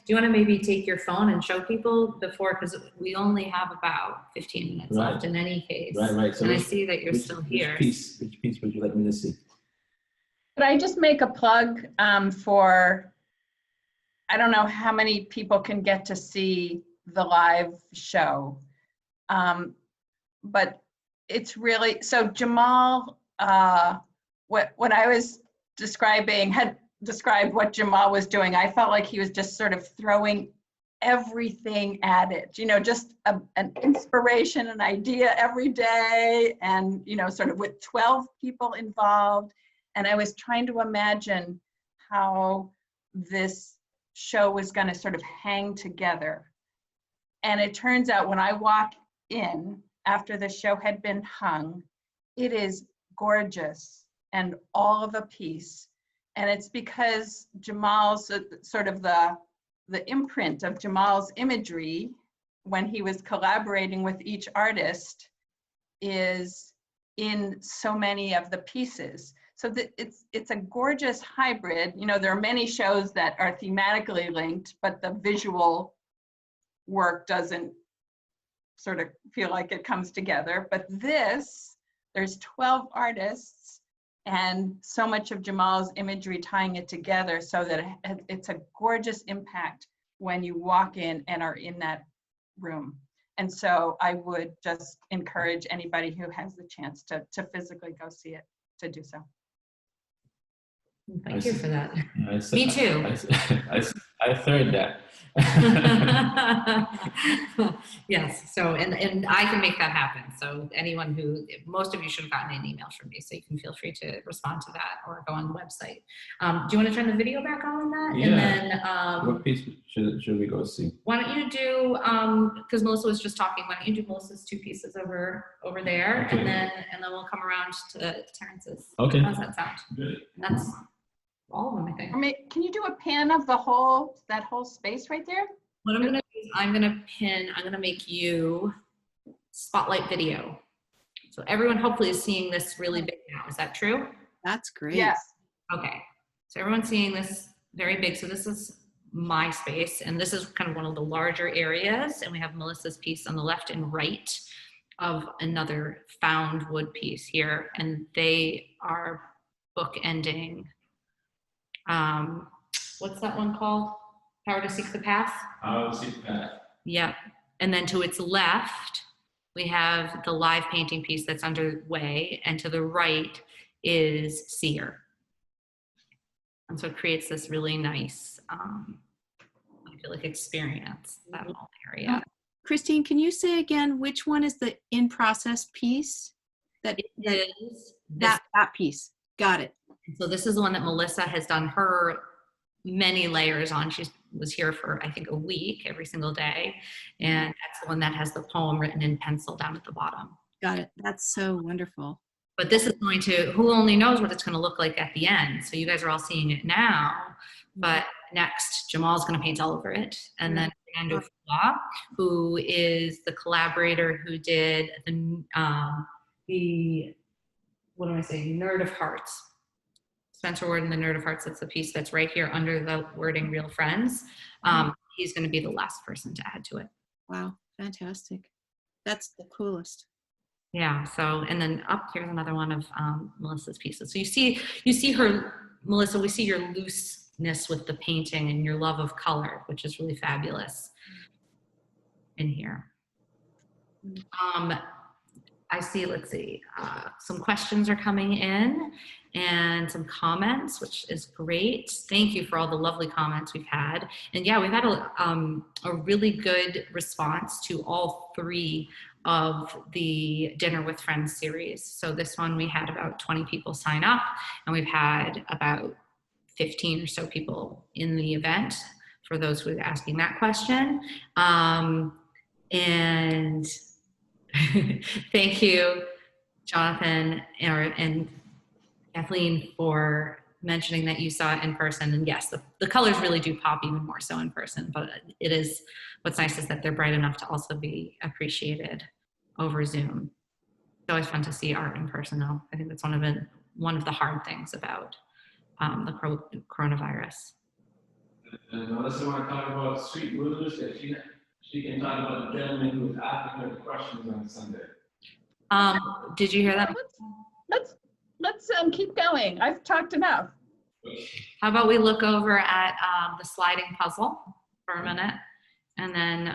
Speaker 1: to maybe take your phone and show people before, because we only have about 15 minutes left in any case.
Speaker 2: Right. So
Speaker 1: and I see that you're still here.
Speaker 2: Which piece would you like me to see?
Speaker 5: Could I just make a plug for, I don't know how many people can get to see the live show. but it's really, so Jamal, when I was had described what Jamal was doing, I felt like he was just sort of throwing everything at it, you know, just an inspiration, an idea every day, and, you know, sort of with 12 people involved. And I was trying to imagine how this show was going to sort of hang together. And it turns out when I walk in after the show had been hung, it is gorgeous and all of a piece. And it's because Jamal's sort of the imprint of Jamal's imagery when he was collaborating with each artist is in so many of the pieces. So it's a gorgeous hybrid. You know, there are many shows that are thematically linked, but the visual work doesn't sort of feel like it comes together. But this, there's 12 artists and so much of Jamal's imagery tying it together so that it's a gorgeous impact when you walk in and are in that room. And so I would just encourage anybody who has the chance to physically go see it to do so.
Speaker 1: Thank you for that.
Speaker 2: I-
Speaker 1: Me too.
Speaker 2: I third that.
Speaker 1: Yes, so, and I can make that happen. So anyone who, most of you should have gotten an email from me, so you can feel free to respond to that or go on the website. Do you want to turn the video back on that?
Speaker 2: Yeah.
Speaker 1: And then,
Speaker 2: What piece should we go see?
Speaker 1: why don't you do, because Melissa was just talking, why don't you do Melissa's two pieces over there,
Speaker 2: Okay.
Speaker 1: and then we'll come around to Terrence's.
Speaker 2: Okay.
Speaker 1: How's that sound?
Speaker 2: Good.
Speaker 1: And that's all of them, I think.
Speaker 5: I mean, can you do a pan of that whole space right there?
Speaker 1: What I'm gonna do is I'm gonna make you spotlight video. So everyone hopefully is seeing this really big now. Is that true?
Speaker 4: That's great.
Speaker 5: Yes.
Speaker 1: Okay. So everyone's seeing this very big. So this is my space, and this is kind of one of the larger areas. And we have Melissa's piece on the left and right of another found wood piece here. And they are bookending. What's that one called? Power to Seek the Path?
Speaker 2: How to Seek the Path.
Speaker 1: Yep. And then to its left, we have the live painting piece that's underway, and to the right is Seer. And so it creates this really nice, I feel like, experience, that whole area.
Speaker 4: Christine, can you say again which one is the in process piece?
Speaker 1: That is
Speaker 4: That piece. Got it.
Speaker 1: So this is the one that Melissa has done her many layers on. She was here for, I think, a week every single day. And that's the one that has the poem written in pencil down at the bottom.
Speaker 4: Got it. That's so wonderful.
Speaker 1: But this is going to, who only knows what it's going to look like at the end. So you guys are all seeing it now, but next Jamal's going to paint all over it. And then Fernando Fua, who is the collaborator who did the what do I say, Nerd of Hearts. Spencer Ward and the Nerd of Hearts, that's the piece that's right here under the wording Real Friends. He's going to be the last person to add to it.
Speaker 4: Wow, fantastic. That's the coolest.
Speaker 1: Yeah, so, and then up here's another one of Melissa's pieces. So you see her, Melissa, we see your looseness with the painting and your love of color, which is really fabulous in here. I see, let's see, some questions are coming in and some comments, which is great. Thank you for all the lovely comments we've had. And yeah, we've had a really good response to all three of the Dinner with Friends series. So this one, we had about 20 people sign up, and we've had about 15 or so people in the event for those who are asking that question. And thank you, Jonathan and Kathleen, for mentioning that you saw it in person. And yes, the colors really do pop even more so in person, but it is, what's nice is that they're bright enough to also be appreciated over Zoom. It's always fun to see art in person though. I think that's one of the hard things about the coronavirus.
Speaker 2: And Melissa want to talk about Sweet Lose, that she can talk about the gentleman who was asking her the questions on Sunday.
Speaker 1: Did you hear that?
Speaker 5: Let's keep going. I've talked enough.
Speaker 1: How about we look over at the sliding puzzle for a minute, and then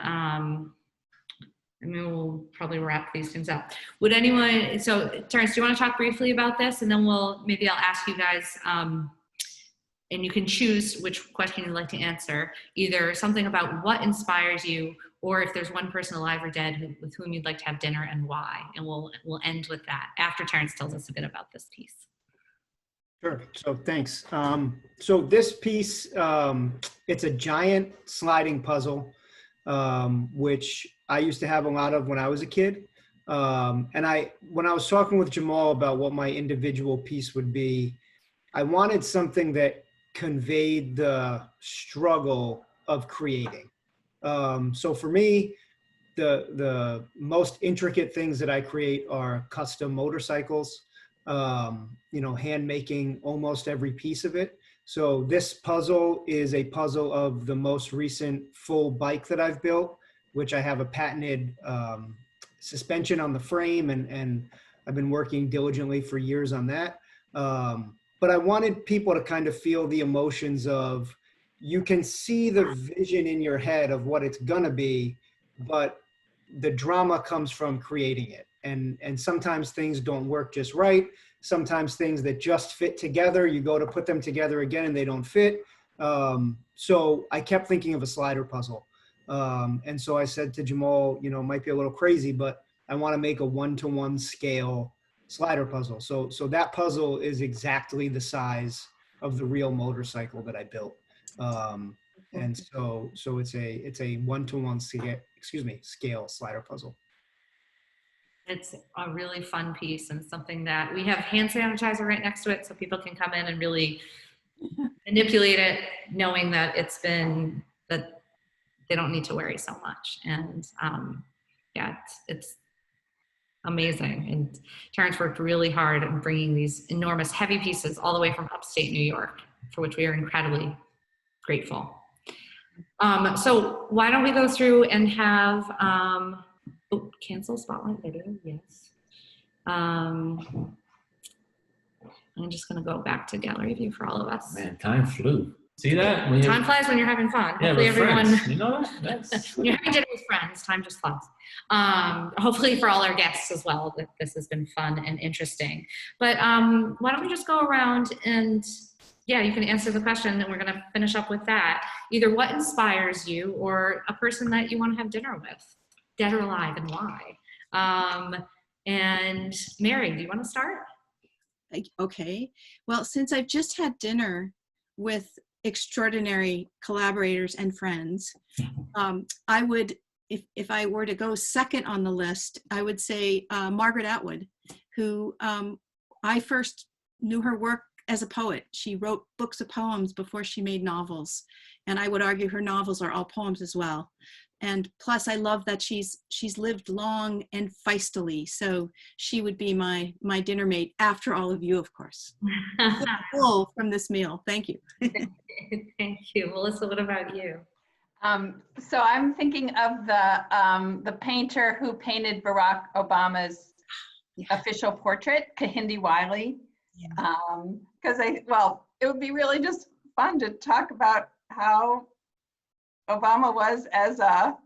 Speaker 1: And then we'll probably wrap these things up. Would anyone, so Terrence, do you want to talk briefly about this? And then maybe I'll ask you guys, and you can choose which question you'd like to answer, either something about what inspires you, or if there's one person alive or dead with whom you'd like to have dinner and why. And we'll end with that after Terrence tells us a bit about this piece.
Speaker 3: Sure. So thanks. So this piece, it's a giant sliding puzzle, which I used to have a lot of when I was a kid. And when I was talking with Jamal about what my individual piece would be, I wanted something that conveyed the struggle of creating. So for me, the most intricate things that I create are custom motorcycles, hand making almost every piece of it. So this puzzle is a puzzle of the most recent full bike that I've built, which I have a patented suspension on the frame, and I've been working diligently for years on that. But I wanted people to kind of feel the emotions of, you can see the vision in your head of what it's gonna be, but the drama comes from creating it. And sometimes things don't work just right. Sometimes things that just fit together, you go to put them together again and they don't fit. So I kept thinking of a slider puzzle. And so I said to Jamal, it might be a little crazy, but I want to make a 1-to-1 scale slider puzzle. So that puzzle is exactly the size of the real motorcycle that I built. And so it's a 1-to-1 scale slider puzzle.
Speaker 1: It's a really fun piece, and something that we have hand sanitizer right next to it, so people can come in and really manipulate it, knowing that that they don't need to worry so much. And it's amazing. And Terrence worked really hard in bringing these enormous heavy pieces all the way from upstate New York, for which we are incredibly grateful. So why don't we go through and have, cancel spotlight video, yes. I'm just gonna go back to gallery view for all of us.
Speaker 2: Man, time flew. See that?
Speaker 1: Time flies when you're having fun.
Speaker 2: Yeah,
Speaker 1: Hopefully everyone,
Speaker 2: friends. You know that?
Speaker 1: when you're having dinner with friends, time just flies. Hopefully for all our guests as well, that this has been fun and interesting. But why don't we just go around and, you can answer the question, and we're gonna finish up with that. Either what inspires you, or a person that you wanna have dinner with, dead or alive, and why. And Mary, do you wanna start?
Speaker 4: Okay. Well, since I've just had dinner with extraordinary collaborators and friends, I would, if I were to go second on the list, I would say Margaret Atwood, who I first knew her work as a poet. She wrote books of poems before she made novels. And I would argue her novels are all poems as well. And plus I love that she's lived long and feistily. So she would be my dinner mate after all of you, of course. Full from this meal. Thank you.
Speaker 1: Thank you. Melissa, what about you?
Speaker 5: So I'm thinking of the painter who painted Barack Obama's official portrait, Kehinde Wiley. Because it would be really just fun to talk about how Obama was as a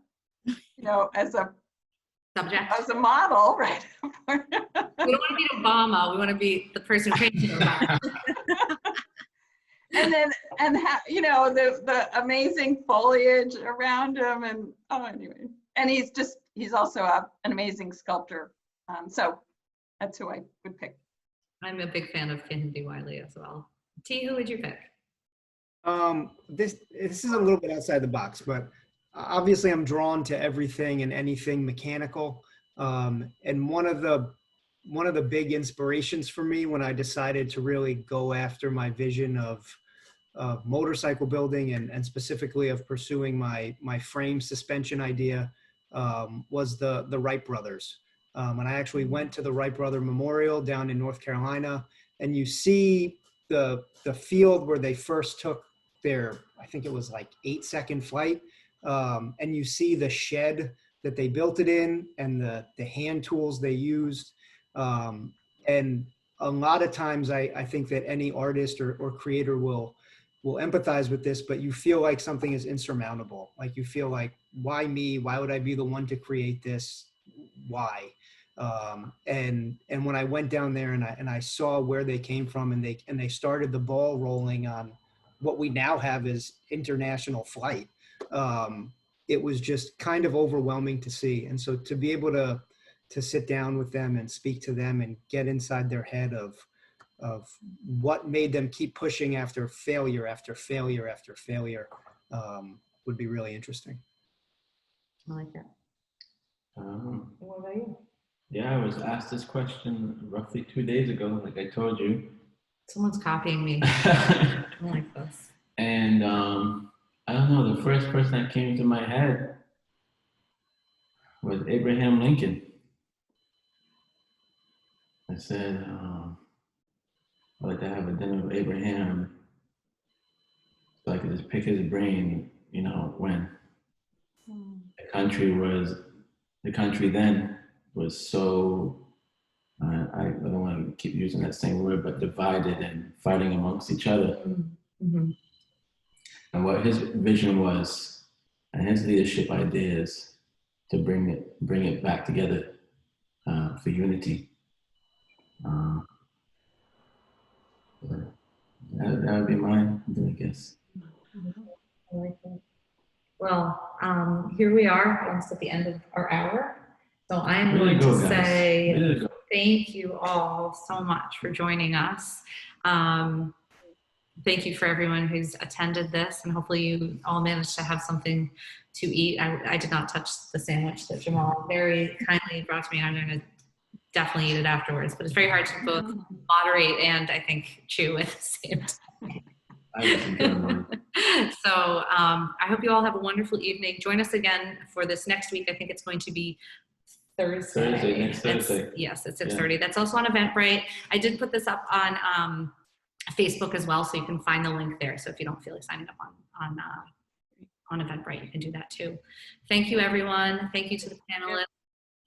Speaker 1: Subject.
Speaker 5: as a model, right?
Speaker 1: We don't want to be Obama. We want to be the person who painted Obama.
Speaker 5: And then, the amazing foliage around him, and anyway, and he's also an amazing sculptor. So that's who I would pick.
Speaker 1: I'm a big fan of Kehinde Wiley as well. T, who would you pick?
Speaker 3: This is a little bit outside the box, but obviously I'm drawn to everything and anything mechanical. And one of the big inspirations for me when I decided to really go after my vision of motorcycle building and specifically of pursuing my frame suspension idea was the Wright brothers. And I actually went to the Wright Brother Memorial down in North Carolina, and you see the field where they first took their, I think it was like 8-second flight. And you see the shed that they built it in, and the hand tools they used. And a lot of times I think that any artist or creator will will empathize with this, but you feel like something is insurmountable. Like you feel like, why me? Why would I be the one to create this? Why? And when I went down there and I saw where they came from, and they started the ball rolling on what we now have as international flight. It was just kind of overwhelming to see. And so to be able to sit down with them and speak to them and get inside their head of what made them keep pushing after failure after failure after failure would be really interesting.
Speaker 1: I like that. What about you?
Speaker 2: Yeah, I was asked this question roughly 2 days ago, like I told you.
Speaker 1: Someone's copying me. I don't like this.
Speaker 2: And I don't know, the first person that came into my head was Abraham Lincoln. I said, I'd like to have a dinner with Abraham so I could just pick his brain, you know, when the country then was so, I don't want to keep using that same word, but divided and fighting amongst each other.
Speaker 1: Mm-hmm.
Speaker 2: And what his vision was, and his leadership ideas to bring it back together for unity. That would be mine, I guess.
Speaker 1: I like that. Well, here we are, almost at the end of our hour. So I'm going to say thank you all so much for joining us. Thank you for everyone who's attended this, and hopefully you all managed to have something to eat. I did not touch the sandwich that Jamal very kindly brought to me, and I'm going to definitely eat it afterwards. But it's very hard to both moderate and, I think, chew at the same time. So I hope you all have a wonderful evening. Join us again for this next week. I think it's going to be Thursday.
Speaker 2: Next Thursday.
Speaker 1: Yes, at 6:30. That's also on Eventbrite. I did put this up on Facebook as well, so you can find the link there. So if you don't feel like signing up on Eventbrite, you can do that too. Thank you, everyone. Thank you to the panelists.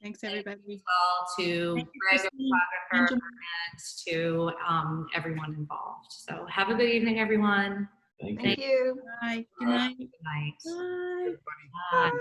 Speaker 4: Thanks, everybody.
Speaker 1: Thank you all to Greg, the photographer, and to everyone involved. So have a good evening, everyone.
Speaker 2: Thank
Speaker 5: Thank you.
Speaker 4: Bye. Good night.
Speaker 1: Good night.
Speaker 4: Bye.
Speaker 1: Bye.
Speaker 5: Bye.